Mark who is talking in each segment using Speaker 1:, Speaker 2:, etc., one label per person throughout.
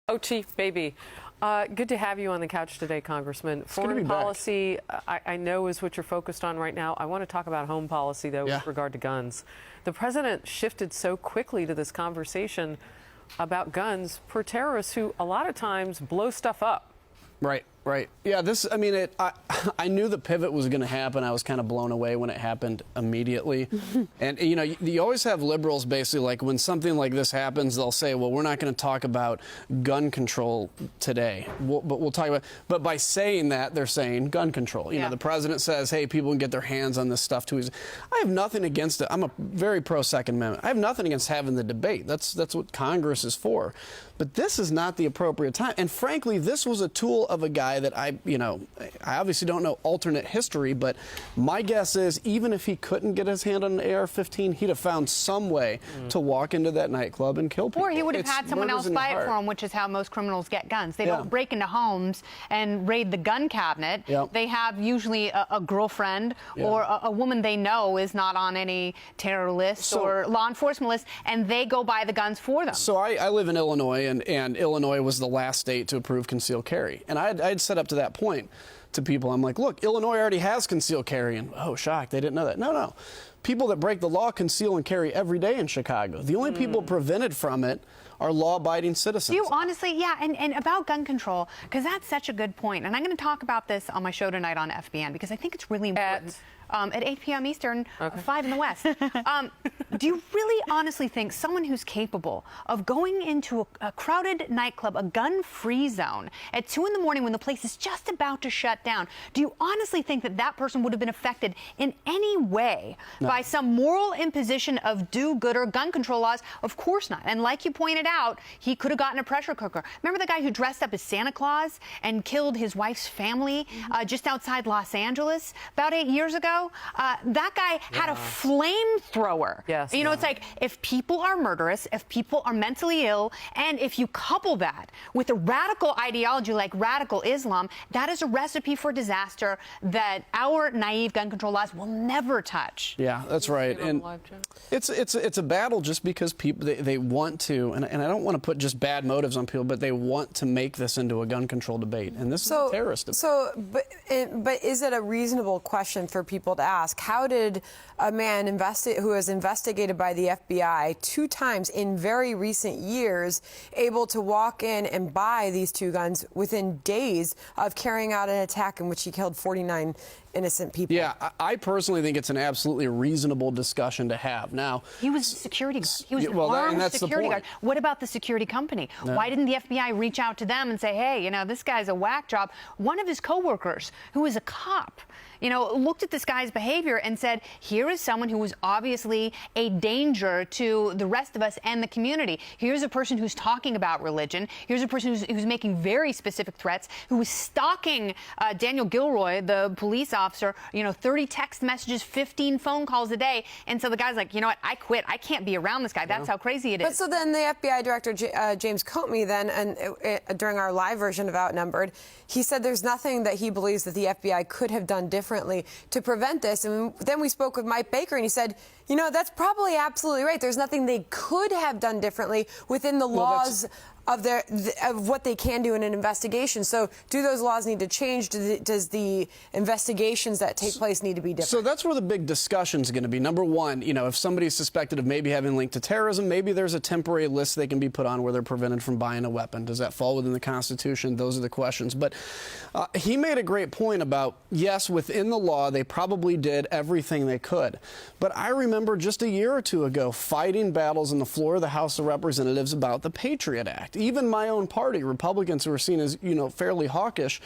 Speaker 1: Oh, Chief, baby. Good to have you on the couch today, Congressman. Foreign policy, I know, is what you're focused on right now. I want to talk about home policy, though, with regard to guns. The president shifted so quickly to this conversation about guns per terrorists who a lot of times blow stuff up.
Speaker 2: Right. Yeah, I knew the pivot was going to happen. I was kind of blown away when it happened immediately. And, you always have liberals basically, like, when something like this happens, they'll say, well, we're not going to talk about gun control today. But we'll talk about, but by saying that, they're saying gun control. You know, the president says, hey, people can get their hands on this stuff too. I have nothing against it. I'm a very pro-Second Amendment. I have nothing against having the debate. That's what Congress is for. But this is not the appropriate time. And frankly, this was a tool of a guy that I obviously don't know alternate history, but my guess is even if he couldn't get his hand on an AR-15, he'd have found some way to walk into that nightclub and kill people.
Speaker 3: Or he would have had someone else buy it for him, which is how most criminals get guns. They don't break into homes and raid the gun cabinet. They have usually a girlfriend or a woman they know is not on any terror list or law enforcement list, and they go buy the guns for them.
Speaker 2: So I live in Illinois, and Illinois was the last state to approve concealed carry. And I'd set up to that point to people. I'm like, look, Illinois already has concealed carry. And, oh, shocked, they didn't know that. No. People that break the law conceal and carry every day in Chicago. The only people prevented from it are law-abiding citizens.
Speaker 3: Do you honestly, and about gun control, because that's such a good point. And I'm going to talk about this on my show tonight on FBN, because I think it's really important. At 8 p.m. Eastern, 5 in the West. Do you really honestly think someone who's capable of going into a crowded nightclub, a gun-free zone, at 2 in the morning when the place is just about to shut down, do you honestly think that that person would have been affected in any way by some moral imposition of do-gooder gun control laws? Of course not. And like you pointed out, he could have gotten a pressure cooker. Remember the guy who dressed up as Santa Claus and killed his wife's family just outside Los Angeles about 8 years ago? That guy had a flamethrower. It's like, if people are murderous, if people are mentally ill, and if you couple that with a radical ideology like radical Islam, that is a recipe for disaster that our naive gun control laws will never touch.
Speaker 2: Yeah, that's right. And it's a battle just because people, they want to, and I don't want to put just bad motives on people, but they want to make this into a gun control debate. And this is a terrorist debate.
Speaker 4: But is it a reasonable question for people to ask? How did a man who was investigated by the FBI 2 times in very recent years able to walk in and buy these 2 guns within days of carrying out an attack in which he killed 49 innocent people?
Speaker 2: Yeah, I personally think it's an absolutely reasonable discussion to have. Now,
Speaker 3: he was a security guard. He was an armed security guard. What about the security company? Why didn't the FBI reach out to them and say, hey, this guy's a whack job? One of his coworkers, who is a cop, looked at this guy's behavior and said, here is someone who was obviously a danger to the rest of us and the community. Here's a person who's talking about religion. Here's a person who's making very specific threats, who was stalking Daniel Gilroy, the police officer, 30 text messages, 15 phone calls a day. And so the guy's like, you know what, I quit. I can't be around this guy. That's how crazy it is.
Speaker 4: But so then the FBI director, James Comey, during our live version of Outnumbered, he said there's nothing that he believes that the FBI could have done differently to prevent this. And then we spoke with Mike Baker, and he said, that's probably absolutely right. There's nothing they could have done differently within the laws of what they can do in an investigation. So do those laws need to change? Does the investigations that take place need to be different?
Speaker 2: So that's where the big discussion is going to be. Number one, if somebody's suspected of maybe having linked to terrorism, maybe there's a temporary list they can be put on where they're prevented from buying a weapon. Does that fall within the Constitution? Those are the questions. But he made a great point about, yes, within the law, they probably did everything they could. But I remember just a year or 2 ago fighting battles on the floor of the House of Representatives about the Patriot Act. Even my own party, Republicans who are seen as, fairly hawkish,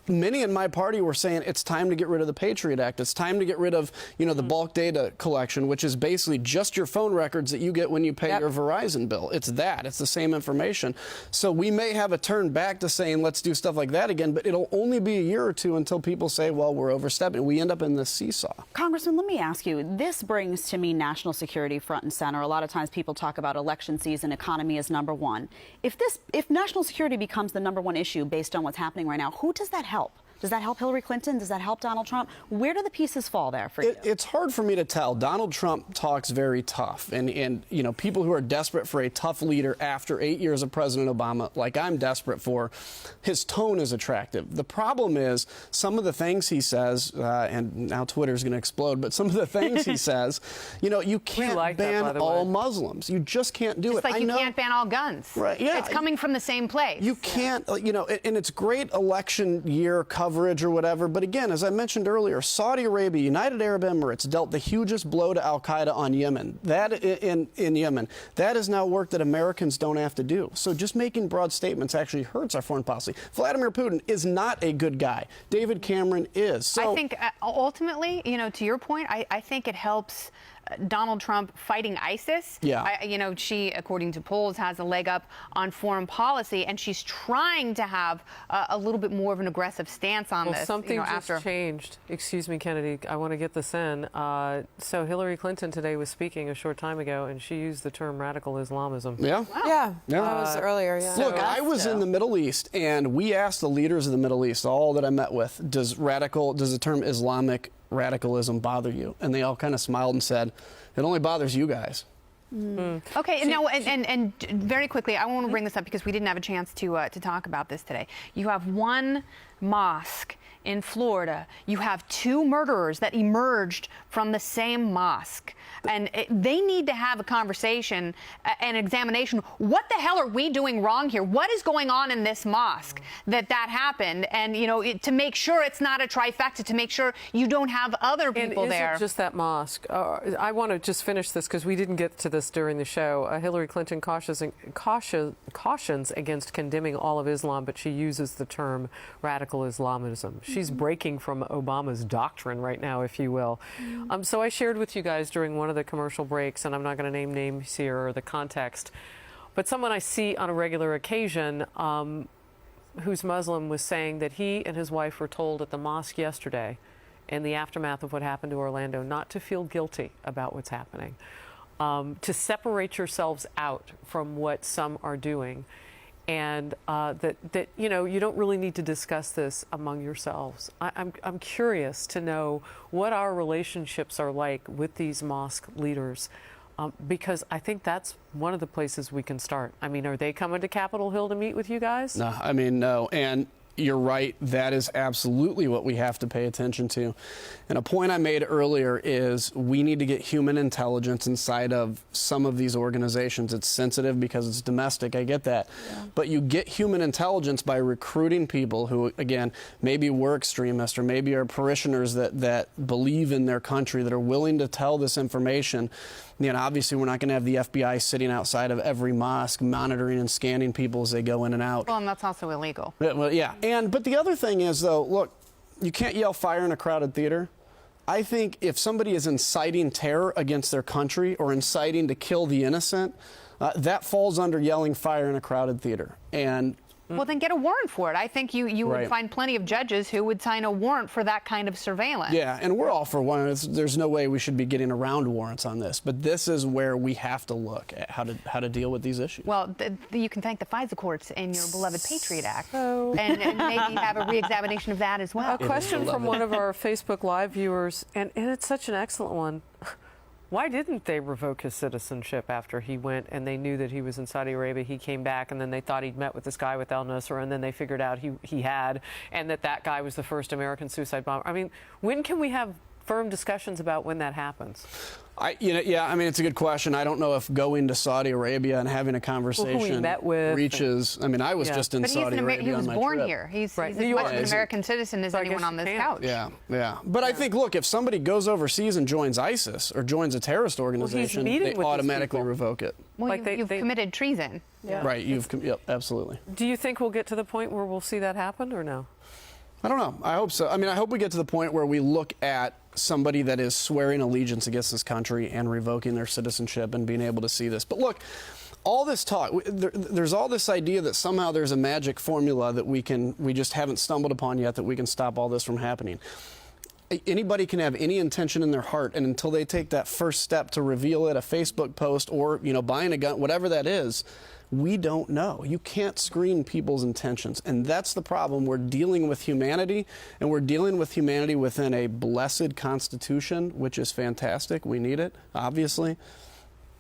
Speaker 2: many in my party were saying it's time to get rid of the Patriot Act. It's time to get rid of, the bulk data collection, which is basically just your phone records that you get when you pay your Verizon bill. It's the same information. So we may have a turn back to saying let's do stuff like that again, but it'll only be a year or 2 until people say, well, we're overstepping. We end up in this seesaw.
Speaker 5: Congressman, let me ask you, this brings to me national security front and center. A lot of times people talk about election season, economy is number 1. If national security becomes the number 1 issue based on what's happening right now, who does that help? Does that help Hillary Clinton? Does that help Donald Trump? Where do the pieces fall there for you?
Speaker 2: It's hard for me to tell. Donald Trump talks very tough, and you know, people who are desperate for a tough leader after 8 years of President Obama, like I'm desperate for, his tone is attractive. The problem is some of the things he says, and now Twitter's going to explode, but some of the things he says, you know, you can't ban all Muslims. You just can't do it.
Speaker 3: Like you can't ban all guns.
Speaker 2: Right, yeah.
Speaker 3: It's coming from the same place.
Speaker 2: You can't, you know, and it's great election year coverage or whatever, but again, as I mentioned earlier, Saudi Arabia, United Arab Emirates dealt the hugest blow to al-Qaeda on Yemen. That in Yemen, that is now work that Americans don't have to do. So just making broad statements actually hurts our foreign policy. Vladimir Putin is not a good guy. David Cameron is. So
Speaker 3: I think ultimately, you know, to your point, I think it helps Donald Trump fighting ISIS.
Speaker 2: Yeah.
Speaker 3: You know, she, according to polls, has a leg up on foreign policy, and she's trying to have a little bit more of an aggressive stance on this.
Speaker 1: Something just changed. Excuse me, Kennedy. I want to get this in. So Hillary Clinton today was speaking a short time ago, and she used the term radical Islamism.
Speaker 2: Yeah.
Speaker 3: Wow.
Speaker 4: Yeah. That was earlier. Yeah.
Speaker 2: Look, I was in the Middle East, and we asked the leaders of the Middle East, all that I met with, does the term Islamic radicalism bother you? And they all kind of smiled and said, it only bothers you guys.
Speaker 3: Okay, now, and very quickly, I want to bring this up because we didn't have a chance to talk about this today. You have one mosque in Florida. You have two murderers that emerged from the same mosque. And they need to have a conversation, an examination. What the hell are we doing wrong here? What is going on in this mosque that happened? And, you know, to make sure it's not a trifecta, to make sure you don't have other people there.
Speaker 1: And is it just that mosque? I want to just finish this because we didn't get to this during the show. Hillary Clinton cautions against condemning all of Islam, but she uses the term radical Islamism. She's breaking from Obama's doctrine right now, if you will. So I shared with you guys during one of the commercial breaks, and I'm not going to name names here or the context, but someone I see on a regular occasion who's Muslim was saying that he and his wife were told at the mosque yesterday in the aftermath of what happened to Orlando not to feel guilty about what's happening, to separate yourselves out from what some are doing, and that you know, you don't really need to discuss this among yourselves. I'm curious to know what our relationships are like with these mosque leaders, because I think that's one of the places we can start. I mean, are they coming to Capitol Hill to meet with you guys?
Speaker 2: No, I mean, no. And you're right. That is absolutely what we have to pay attention to. And a point I made earlier is we need to get human intelligence inside of some of these organizations. It's sensitive because it's domestic. I get that. Yeah. But you get human intelligence by recruiting people who, again, maybe were extremists or maybe are parishioners that believe in their country, that are willing to tell this information. You know, obviously, we're not going to have the FBI sitting outside of every mosque monitoring and scanning people as they go in and out.
Speaker 3: Well, and that's also illegal.
Speaker 2: Well, yeah. But the other thing is, though, look, you can't yell fire in a crowded theater. I think if somebody is inciting terror against their country or inciting to kill the innocent, that falls under yelling fire in a crowded theater. And
Speaker 3: well, then get a warrant for it. I think you would find plenty of judges who would sign a warrant for that kind of surveillance.
Speaker 2: Yeah, and we're all for warrants. There's no way we should be getting around warrants on this. But this is where we have to look at how to deal with these issues.
Speaker 3: Well, you can thank the FISA courts in your beloved Patriot Act, and maybe have a re-examination of that as well.
Speaker 1: A question from one of our Facebook Live viewers, and it's such an excellent one. Why didn't they revoke his citizenship after he went and they knew that he was in Saudi Arabia? He came back and then they thought he'd met with this guy with al-Nusra, and then they figured out he had, and that guy was the first American suicide bomber. I mean, when can we have firm discussions about when that happens?
Speaker 2: Yeah, I mean, it's a good question. I don't know if going to Saudi Arabia and having a conversation
Speaker 1: who we met with
Speaker 2: reaches. I mean, I was just in Saudi Arabia.
Speaker 3: He was
Speaker 2: on my
Speaker 3: born
Speaker 2: trip.
Speaker 3: here. He's
Speaker 1: right.
Speaker 3: as much an American citizen as anyone on this couch.
Speaker 2: Yeah. But I think, look, if somebody goes overseas and joins ISIS or joins a terrorist organization, they automatically revoke it.
Speaker 3: Well, like you've committed treason.
Speaker 2: Yeah. Right. Yep. Absolutely.
Speaker 1: Do you think we'll get to the point where we'll see that happen, or no?
Speaker 2: I don't know. I hope so. I mean, I hope we get to the point where we look at somebody that is swearing allegiance against this country and revoking their citizenship and being able to see this. But look, all this talk, there's all this idea that somehow there's a magic formula that we just haven't stumbled upon yet that we can stop all this from happening. Anybody can have any intention in their heart, and until they take that first step to reveal it, a Facebook post or, buying a gun, whatever that is, We don't know. You can't screen people's intentions. And that's the problem. We're dealing with humanity, and we're dealing with humanity within a blessed Constitution, which is fantastic. We need it, obviously.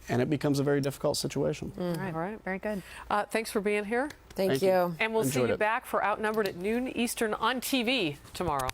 Speaker 2: And it becomes a very difficult situation.
Speaker 3: All right. Very good.
Speaker 1: Thanks for being here.
Speaker 4: Thank you.
Speaker 1: And we'll see
Speaker 2: Enjoyed
Speaker 1: you
Speaker 2: it.
Speaker 1: back for Outnumbered at noon Eastern on TV tomorrow.